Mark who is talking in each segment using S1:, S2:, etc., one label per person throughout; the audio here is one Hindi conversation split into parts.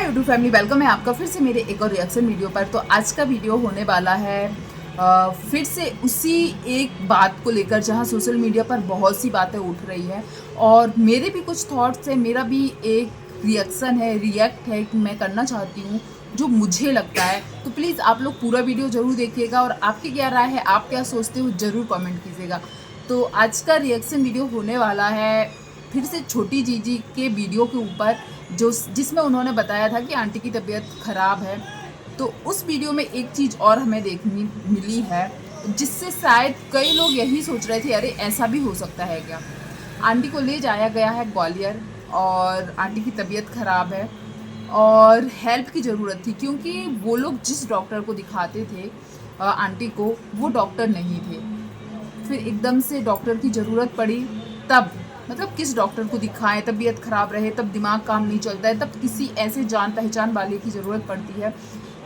S1: हाय यूट्यूब फैमिली, वेलकम है आपका फिर से मेरे एक और रिएक्शन वीडियो पर। तो आज का वीडियो होने वाला है फिर से उसी एक बात को लेकर जहां सोशल मीडिया पर बहुत सी बातें उठ रही है और मेरे भी कुछ थॉट्स है, मेरा भी एक रिएक्शन है, रिएक्ट है कि मैं करना चाहती हूँ जो मुझे लगता है। तो प्लीज़ आप लोग पूरा वीडियो ज़रूर देखिएगा और आपकी क्या राय है, आप क्या सोचते हो, ज़रूर कमेंट कीजिएगा। तो आज का रिएक्शन वीडियो होने वाला है फिर से छोटी जीजी के वीडियो के ऊपर जो जिसमें उन्होंने बताया था कि आंटी की तबीयत ख़राब है। तो उस वीडियो में एक चीज़ और हमें देखनी मिली है जिससे शायद कई लोग यही सोच रहे थे, अरे ऐसा भी हो सकता है क्या। आंटी को ले जाया गया है ग्वालियर और आंटी की तबीयत ख़राब है और हेल्प की ज़रूरत थी क्योंकि वो लोग जिस डॉक्टर को दिखाते थे आंटी को, वो डॉक्टर नहीं थे। फिर एकदम से डॉक्टर की ज़रूरत पड़ी, तब मतलब किस डॉक्टर को दिखाएं, तबीयत ख़राब रहे, तब दिमाग काम नहीं चलता है, तब किसी ऐसे जान पहचान वाले की ज़रूरत पड़ती है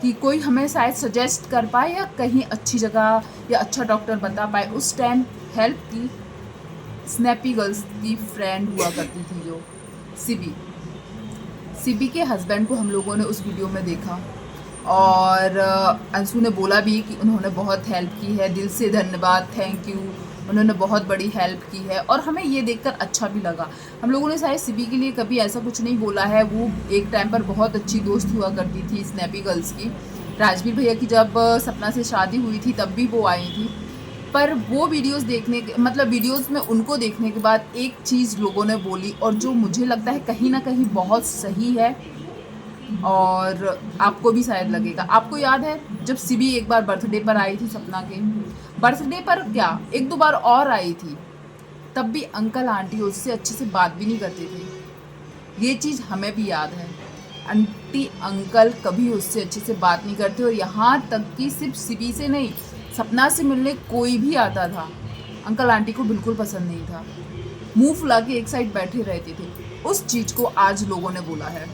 S1: कि कोई हमें शायद सजेस्ट कर पाए या कहीं अच्छी जगह या अच्छा डॉक्टर बता पाए। उस टाइम हेल्प की स्नैपी गर्ल्स की फ्रेंड हुआ करती थी जो सिबी सिबी के हस्बैंड को हम लोगों ने उस वीडियो में देखा और अंशु ने बोला भी कि उन्होंने बहुत हेल्प की है, दिल से धन्यवाद, थैंक यू, उन्होंने बहुत बड़ी हेल्प की है। और हमें ये देखकर अच्छा भी लगा। हम लोगों ने शायद सिबी के लिए कभी ऐसा कुछ नहीं बोला है, वो एक टाइम पर बहुत अच्छी दोस्त हुआ करती थी स्नैपी गर्ल्स की। राजवीर भैया की जब सपना से शादी हुई थी तब भी वो आई थी। पर वो वीडियोस देखने के मतलब वीडियोस में उनको देखने के बाद एक चीज़ लोगों ने बोली और जो मुझे लगता है कहीं ना कहीं बहुत सही है और आपको भी शायद लगेगा। आपको याद है जब सिबी एक बार बर्थडे पर आई थी, सपना के बर्थडे पर क्या एक दो बार और आई थी, तब भी अंकल आंटी उससे अच्छे से बात भी नहीं करते थे। ये चीज़ हमें भी याद है, आंटी अंकल कभी उससे अच्छे से बात नहीं करते और यहाँ तक कि सिर्फ सिबी से नहीं, सपना से मिलने कोई भी आता था, अंकल आंटी को बिल्कुल पसंद नहीं था, मुंह फुला के एक साइड बैठे रहते थे। उस चीज़ को आज लोगों ने बोला है।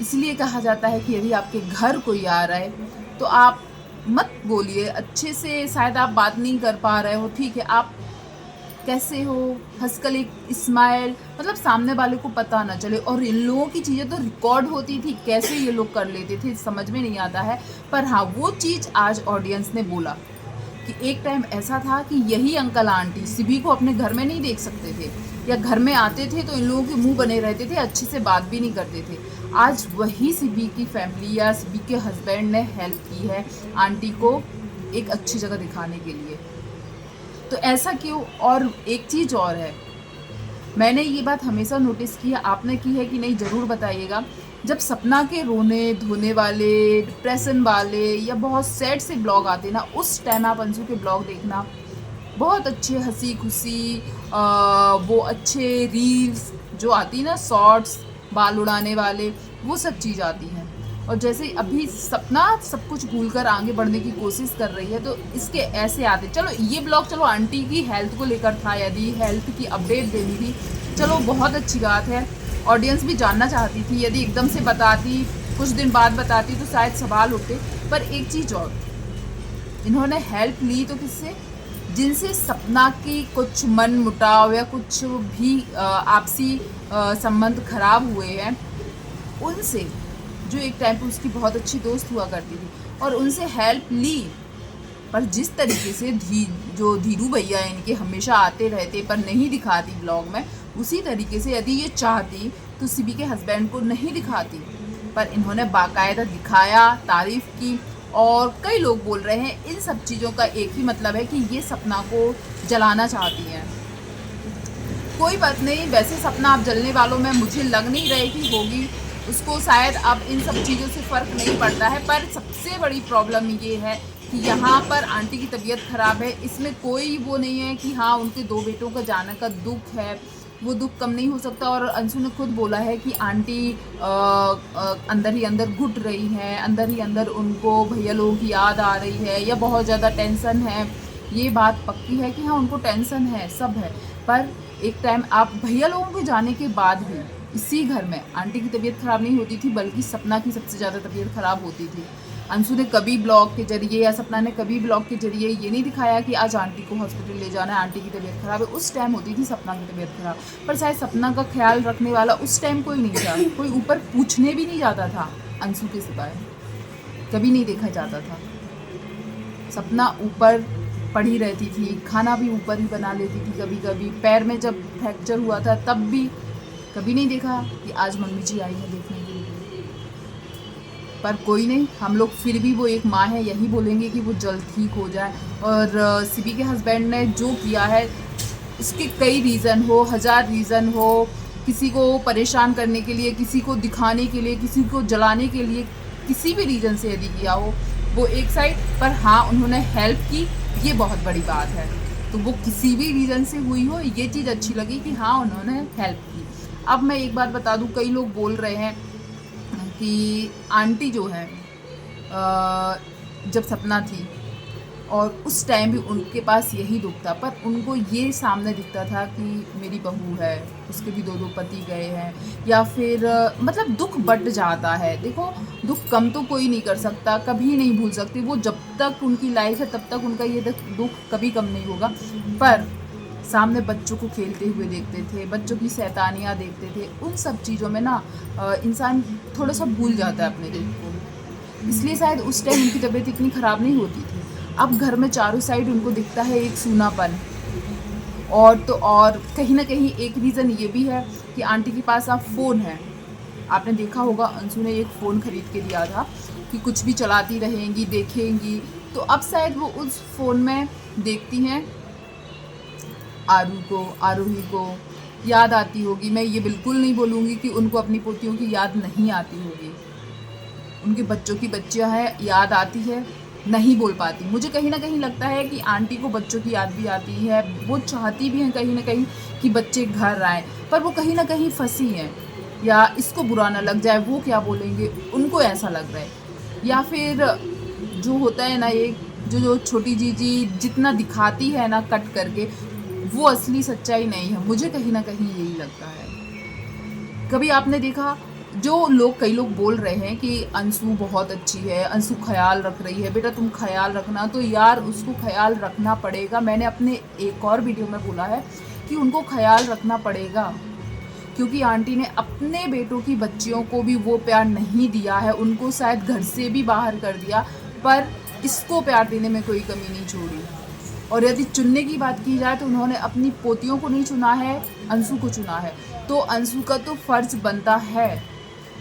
S1: इसलिए कहा जाता है कि यदि आपके घर कोई आ रहा है तो आप मत बोलिए अच्छे से, शायद आप बात नहीं कर पा रहे हो, ठीक है, आप कैसे हो, हंसकर एक स्माइल, मतलब सामने वाले को पता ना चले। और इन लोगों की चीज़ें तो रिकॉर्ड होती थी, कैसे ये लोग कर लेते थे समझ में नहीं आता है। पर हाँ, वो चीज़ आज ऑडियंस ने बोला कि एक टाइम ऐसा था कि यही अंकल आंटी सिबी को अपने घर में नहीं देख सकते थे या घर में आते थे तो इन लोगों के मुंह बने रहते थे, अच्छे से बात भी नहीं करते थे। आज वही सिबी की फैमिली या सिबी के हस्बैंड ने हेल्प की है आंटी को एक अच्छी जगह दिखाने के लिए। तो ऐसा क्यों। और एक चीज़ और है, मैंने ये बात हमेशा नोटिस की है, आपने की है कि नहीं ज़रूर बताइएगा। जब सपना के रोने धोने वाले, डिप्रेशन वाले या बहुत सैड से ब्लॉग आते ना, उस टाइम आप अंशु के ब्लॉग देखना, बहुत अच्छे हंसी खुशी वो अच्छे रील्स जो आती ना, शॉर्ट्स बाल उड़ाने वाले, वो सब चीज़ आती हैं। और जैसे अभी सपना सब कुछ भूलकर आगे बढ़ने की कोशिश कर रही है तो इसके ऐसे आते। चलो ये ब्लॉग, चलो आंटी की हेल्थ को लेकर था, यदि हेल्थ की अपडेट देनी थी, चलो बहुत अच्छी बात है, ऑडियंस भी जानना चाहती थी। यदि एकदम से बताती, कुछ दिन बाद बताती तो शायद सवाल उठते। पर एक चीज़ और, इन्होंने हेल्प ली तो किससे, जिनसे सपना की कुछ मन मुटाव या कुछ भी आपसी संबंध खराब हुए हैं, उनसे, जो एक टाइम पर उसकी बहुत अच्छी दोस्त हुआ करती थी, और उनसे हेल्प ली। पर जिस तरीके से जो धीरू भैया इनके हमेशा आते रहते पर नहीं दिखाती ब्लॉग में, उसी तरीके से यदि ये चाहती तो सिबी के हस्बैंड को नहीं दिखाती। पर इन्होंने बाकायदा दिखाया, तारीफ की। और कई लोग बोल रहे हैं इन सब चीज़ों का एक ही मतलब है कि ये सपना को जलाना चाहती हैं। कोई बात नहीं, वैसे सपना आप जलने वालों में मुझे लग नहीं रही कि होगी, उसको शायद अब इन सब चीज़ों से फ़र्क नहीं पड़ता है। पर सबसे बड़ी प्रॉब्लम ये है कि यहाँ पर आंटी की तबीयत ख़राब है, इसमें कोई वो नहीं है कि हाँ उनके दो बेटों का जाने का दुख है, वो दुख कम नहीं हो सकता। और अंशु ने खुद बोला है कि आंटी अंदर ही अंदर घुट रही हैं, अंदर ही अंदर उनको भैया लोगों की याद आ रही है या बहुत ज़्यादा टेंशन है। ये बात पक्की है कि हाँ उनको टेंशन है, सब है। पर एक टाइम आप भैया लोगों के जाने के बाद भी इसी घर में आंटी की तबीयत ख़राब नहीं होती थी, बल्कि सपना की सबसे ज़्यादा तबीयत ख़राब होती थी। अंशु ने कभी ब्लॉग के जरिए या सपना ने कभी ब्लॉग के जरिए ये नहीं दिखाया कि आज आंटी को हॉस्पिटल ले जाना है, आंटी की तबीयत ख़राब है। उस टाइम होती थी सपना की तबीयत ख़राब, पर शायद सपना का ख्याल रखने वाला उस टाइम कोई नहीं था, कोई ऊपर पूछने भी नहीं जाता था अंशु के सिवाय, कभी नहीं देखा जाता था। सपना ऊपर पड़ी रहती थी, खाना भी ऊपर ही बना लेती थी, कभी कभी पैर में जब फ्रैक्चर हुआ था तब भी कभी नहीं देखा कि आज मम्मी जी आई है देखने के लिए। पर कोई नहीं, हम लोग फिर भी वो एक माँ है, यही बोलेंगे कि वो जल्द ठीक हो जाए। और सीबी के हस्बैंड ने जो किया है उसके कई रीज़न हो, 1000 रीज़न हो, किसी को परेशान करने के लिए, किसी को दिखाने के लिए, किसी को जलाने के लिए, किसी भी रीज़न से यदि किया हो वो एक साइड, पर हाँ उन्होंने हेल्प की, ये बहुत बड़ी बात है। तो वो किसी भी रीज़न से हुई हो, ये चीज़ अच्छी लगी कि हाँ उन्होंने हेल्प की। अब मैं एक बात बता दूँ, कई लोग बोल रहे हैं कि आंटी जो है जब सपना थी और उस टाइम भी उनके पास यही दुख था, पर उनको ये सामने दिखता था कि मेरी बहू है, उसके भी 2 पति गए हैं, या फिर मतलब दुख बट जाता है। देखो दुख कम तो कोई नहीं कर सकता, कभी नहीं भूल सकती वो, जब तक उनकी लाइफ है तब तक उनका ये दुख कभी कम नहीं होगा। पर सामने बच्चों को खेलते हुए देखते थे, बच्चों की शैतानियाँ देखते थे, उन सब चीज़ों में ना इंसान थोड़ा सा भूल जाता है अपने दुख को, इसलिए शायद उस टाइम उनकी तबीयत इतनी ख़राब नहीं होती थी। अब घर में चारों साइड उनको दिखता है एक सूनापन, और तो और कहीं ना कहीं एक रीज़न ये भी है कि आंटी के पास अब फ़ोन है। आपने देखा होगा अंशु ने एक फ़ोन खरीद के दिया था कि कुछ भी चलाती रहेंगी, देखेंगी, तो अब शायद वो उस फ़ोन में देखती हैं आरोही को याद आती होगी। मैं ये बिल्कुल नहीं बोलूँगी कि उनको अपनी पोतियों की याद नहीं आती होगी, उनके बच्चों की बच्चियाँ हैं, याद आती है, नहीं बोल पाती। मुझे कहीं ना कहीं लगता है कि आंटी को बच्चों की याद भी आती है, वो चाहती भी हैं कहीं ना कहीं कि बच्चे घर आएँ, पर वो कहीं ना कहीं फंसी हैं, या इसको बुरा ना लग जाए, वो क्या बोलेंगे, उनको ऐसा लग रहा है। या फिर जो होता है ना, ये जो छोटी जीजी जितना दिखाती है ना कट करके, वो असली सच्चाई नहीं है, मुझे कहीं ना कहीं यही लगता है। कभी आपने देखा, जो लोग कई लोग बोल रहे हैं कि अंशु बहुत अच्छी है, अंशु ख्याल रख रही है, बेटा तुम ख्याल रखना, तो यार उसको ख्याल रखना पड़ेगा। मैंने अपने एक और वीडियो में बोला है कि उनको ख्याल रखना पड़ेगा, क्योंकि आंटी ने अपने बेटों की बच्चियों को भी वो प्यार नहीं दिया है, उनको शायद घर से भी बाहर कर दिया, पर इसको प्यार देने में कोई कमी नहीं छोड़ी। और यदि चुनने की बात की जाए तो उन्होंने अपनी पोतियों को नहीं चुना है, अंशु को चुना है। तो अंशु का तो फर्ज बनता है,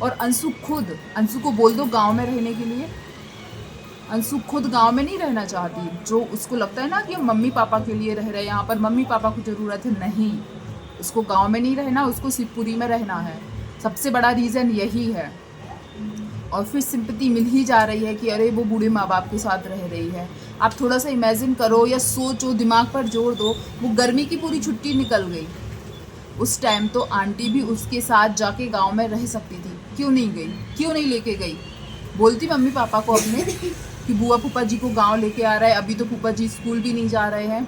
S1: और अंशु को बोल दो गांव में रहने के लिए। अंशु खुद गांव में नहीं रहना चाहती, जो उसको लगता है ना कि हम मम्मी पापा के लिए रह रहे हैं, यहाँ पर मम्मी पापा को ज़रूरत है, नहीं, उसको गांव में नहीं रहना, उसको शिवपुरी में रहना है। सबसे बड़ा रीज़न यही है। और फिर सिंपैथी मिल ही जा रही है कि अरे वो बूढ़े माँ बाप के साथ रह रही है। आप थोड़ा सा इमेजिन करो या सोचो, दिमाग पर जोर दो, वो गर्मी की पूरी छुट्टी निकल गई, उस टाइम तो आंटी भी उसके साथ जाके गांव में रह सकती थी, क्यों नहीं गई, क्यों नहीं लेके गई? बोलती मम्मी पापा को अपने कि बुआ फूफा जी को गांव लेके आ रहा है, अभी तो फूफा जी स्कूल भी नहीं जा रहे हैं।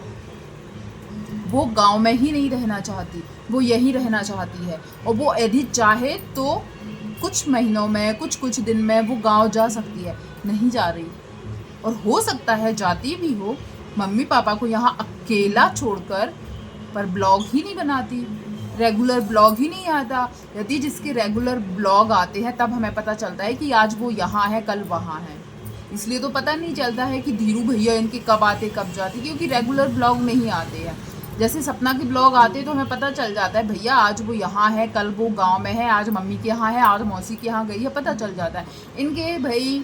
S1: वो गांव में ही नहीं रहना चाहती, वो यहीं रहना चाहती है, और वो यदि चाहे तो कुछ महीनों में, कुछ दिन में वो गांव जा सकती है, नहीं जा रही। और हो सकता है जाती भी हो मम्मी पापा को यहाँ अकेला छोड़कर, पर ब्लॉग ही नहीं बनाती, रेगुलर ब्लॉग ही नहीं आता। यदि जिसके रेगुलर ब्लॉग आते हैं तब हमें पता चलता है कि आज वो यहाँ है, कल वहाँ है। इसलिए तो पता नहीं चलता है कि धीरू भैया इनके कब आते कब जाते, क्योंकि रेगुलर ब्लॉग नहीं आते हैं। जैसे सपना के ब्लॉग आते तो हमें पता चल जाता है भैया आज वो यहाँ है, कल वो गांव में है, आज मम्मी के यहाँ है, आज मौसी के यहाँ गई है, पता चल जाता है। इनके भाई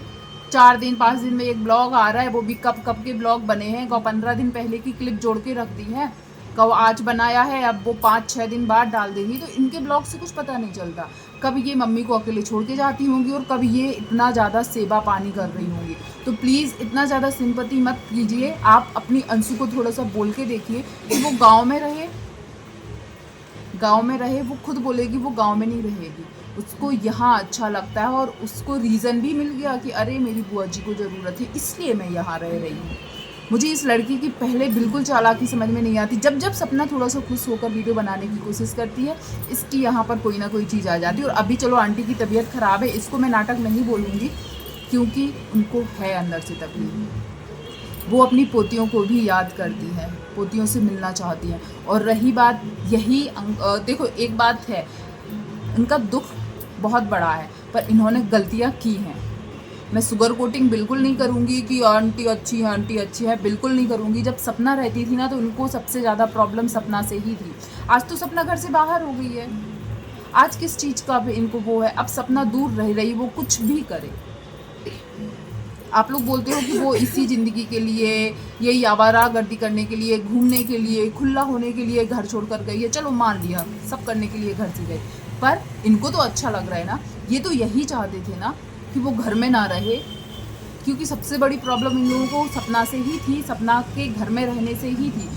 S1: 4 दिन 5 दिन में एक ब्लॉग आ रहा है, वो भी कब कब के ब्लॉग बने हैं, 15 दिन पहले की क्लिप जोड़ के रखती हैं, कब आज बनाया है, अब वो 5-6 दिन बाद डाल देंगी। तो इनके ब्लॉग से कुछ पता नहीं चलता, कब ये मम्मी को अकेले छोड़ के जाती होंगी और कब ये इतना ज़्यादा सेवा पानी कर रही होंगी। तो प्लीज़ इतना ज़्यादा सिंपैथी मत कीजिए, आप अपनी अंशु को थोड़ा सा बोल के देखिए कि वो गाँव में रहे। वो खुद बोलेगी वो गाँव में नहीं रहेगी, उसको यहाँ अच्छा लगता है, और उसको रीज़न भी मिल गया कि अरे मेरी बुआ जी को ज़रूरत है, इसलिए मैं यहाँ रह रही हूँ। मुझे इस लड़की की पहले बिल्कुल चालाकी समझ में नहीं आती, जब सपना थोड़ा सा खुश होकर वीडियो बनाने की कोशिश करती है, इसकी यहाँ पर कोई ना कोई चीज़ आ जाती है। और अभी चलो आंटी की तबीयत ख़राब है, इसको मैं नाटक नहीं बोलूँगी, क्योंकि उनको है अंदर से तकलीफ। वो अपनी पोतियों को भी याद करती है, पोतियों से मिलना चाहती है। और रही बात यही देखो एक बात है, इनका दुख बहुत बड़ा है पर इन्होंने गलतियाँ की हैं। मैं शुगर कोटिंग बिल्कुल नहीं करूँगी कि आंटी अच्छी है, आंटी अच्छी है, बिल्कुल नहीं करूँगी। जब सपना रहती थी ना तो उनको सबसे ज़्यादा प्रॉब्लम सपना से ही थी। आज तो सपना घर से बाहर हो गई है, आज किस चीज़ का भी इनको वो है। अब सपना दूर रह रही, वो कुछ भी करे। आप लोग बोलते हो कि वो इसी ज़िंदगी के लिए, यही आवारागर्दी करने के लिए, घूमने के लिए, खुला होने के लिए घर छोड़कर गई है। चलो मान लिया, सब करने के लिए घर से गई, पर इनको तो अच्छा लग रहा है ना। ये तो यही चाहते थे ना कि वो घर में ना रहे, क्योंकि सबसे बड़ी प्रॉब्लम इन लोगों को सपना से ही थी, सपना के घर में रहने से ही थी।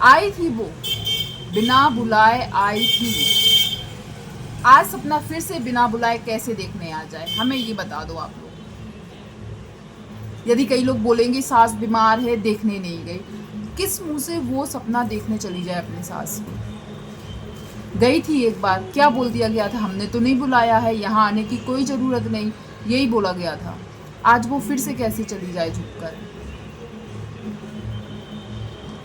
S1: आई थी वो, बिना बुलाए आई थी। आज सपना फिर से बिना बुलाए कैसे देखने आ जाए, हमें ये बता दो आप लोग। यदि कई लोग बोलेंगे सास बीमार है देखने नहीं गई, किस मुंह से वो सपना देखने चली जाए अपने सास को? गई थी एक बार, क्या बोल दिया गया था, हमने तो नहीं बुलाया है, यहाँ आने की कोई ज़रूरत नहीं, यही बोला गया था। आज वो फिर से कैसे चली जाए झुककर?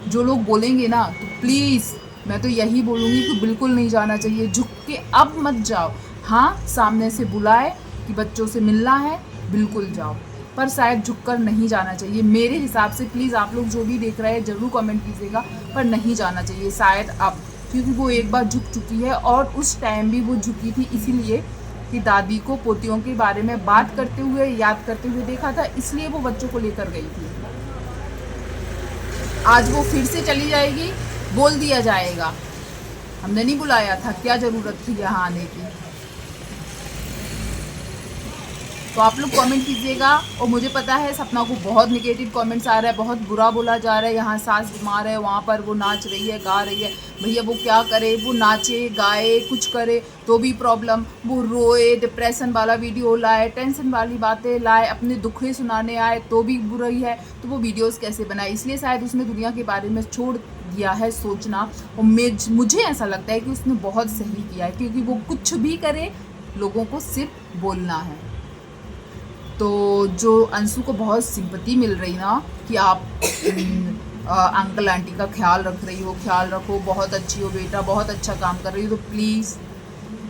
S1: जो लोग बोलेंगे ना तो प्लीज़ मैं तो यही बोलूँगी कि बिल्कुल नहीं जाना चाहिए, झुक के अब मत जाओ। हाँ, सामने से बुलाए कि बच्चों से मिलना है, बिल्कुल जाओ, पर शायद झुककर नहीं जाना चाहिए मेरे हिसाब से। प्लीज़ आप लोग जो भी देख रहे हैं ज़रूर कमेंट कीजिएगा, पर नहीं जाना चाहिए शायद अब, क्योंकि वो एक बार झुक चुकी है। और उस टाइम भी वो झुकी थी इसीलिए कि दादी को पोतियों के बारे में बात करते हुए, याद करते हुए देखा था, इसलिए वो बच्चों को लेकर गई थी। आज वो फिर से चली जाएगी, बोल दिया जाएगा हमने नहीं बुलाया था, क्या ज़रूरत थी यहाँ आने की। तो आप लोग कमेंट कीजिएगा। और मुझे पता है सपना को बहुत नेगेटिव कमेंट्स आ रहा है, बहुत बुरा बोला जा रहा है, यहाँ सास बीमार है, वहाँ पर वो नाच रही है, गा रही है। भैया वो क्या करे, वो नाचे गाए कुछ करे तो भी प्रॉब्लम, वो रोए, डिप्रेशन वाला वीडियो लाए, टेंशन वाली बातें लाए, अपने दुखें सुनाने आए तो भी बुराई है, तो वो वीडियोज़ कैसे बनाए? इसलिए शायद उसने दुनिया के बारे में छोड़ दिया है सोचना। और मुझे ऐसा लगता है कि उसने बहुत सही किया है, क्योंकि वो कुछ भी करे लोगों को सिर्फ बोलना है। तो जो अंशु को बहुत सिंपैथी मिल रही ना कि आप अंकल आंटी का ख्याल रख रही हो, ख्याल रखो, बहुत अच्छी हो बेटा, बहुत अच्छा काम कर रही हो, तो प्लीज़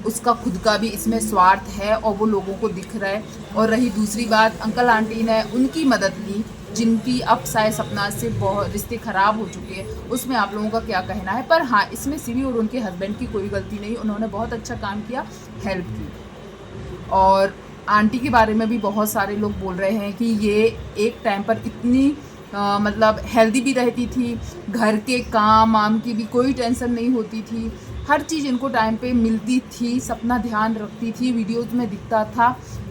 S1: उसका खुद का भी इसमें स्वार्थ है और वो लोगों को दिख रहा है। और रही दूसरी बात, अंकल आंटी ने उनकी मदद ली जिनकी अब शायद सपना से बहुत रिश्ते ख़राब हो चुके हैं, उसमें आप लोगों का क्या कहना है? पर हाँ, इसमें सिवी और उनके हस्बैंड की कोई गलती नहीं, उन्होंने बहुत अच्छा काम किया, हेल्प की। और आंटी के बारे में भी बहुत सारे लोग बोल रहे हैं कि ये एक टाइम पर इतनी मतलब हेल्दी भी रहती थी, घर के काम वाम की भी कोई टेंशन नहीं होती थी, हर चीज़ इनको टाइम पे मिलती थी, सपना ध्यान रखती थी, वीडियोज़ में दिखता था।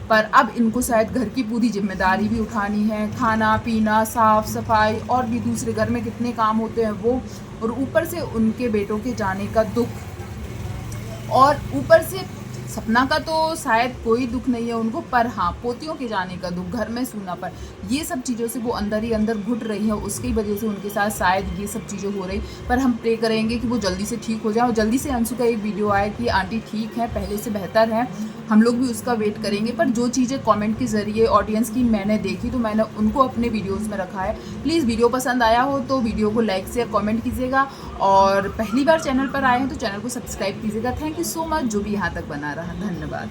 S1: पर अब इनको शायद घर की पूरी जिम्मेदारी भी उठानी है, खाना पीना, साफ़ सफाई और भी दूसरे घर में कितने काम होते हैं वो, और ऊपर से उनके बेटों के जाने का दुख, और ऊपर से सपना का तो शायद कोई दुख नहीं है उनको, पर हाँ पोतियों के जाने का दुख, घर में सूना पर, ये सब चीज़ों से वो अंदर ही अंदर घुट रही है, उसकी वजह से उनके साथ शायद ये सब चीज़ें हो रही। पर हम प्रे करेंगे कि वो जल्दी से ठीक हो जाए और जल्दी से अंशु का एक वीडियो आए कि आंटी ठीक है, पहले से बेहतर है, हम लोग भी उसका वेट करेंगे। पर जो चीज़ें कमेंट के ज़रिए ऑडियंस की मैंने देखी तो मैंने उनको अपने वीडियोज़ में रखा है। प्लीज़ वीडियो पसंद आया हो तो वीडियो को लाइक शेयर कमेंट कीजिएगा, और पहली बार चैनल पर आए हैं तो चैनल को सब्सक्राइब कीजिएगा। थैंक यू सो मच जो भी यहाँ तक बना रहा, धन्यवाद।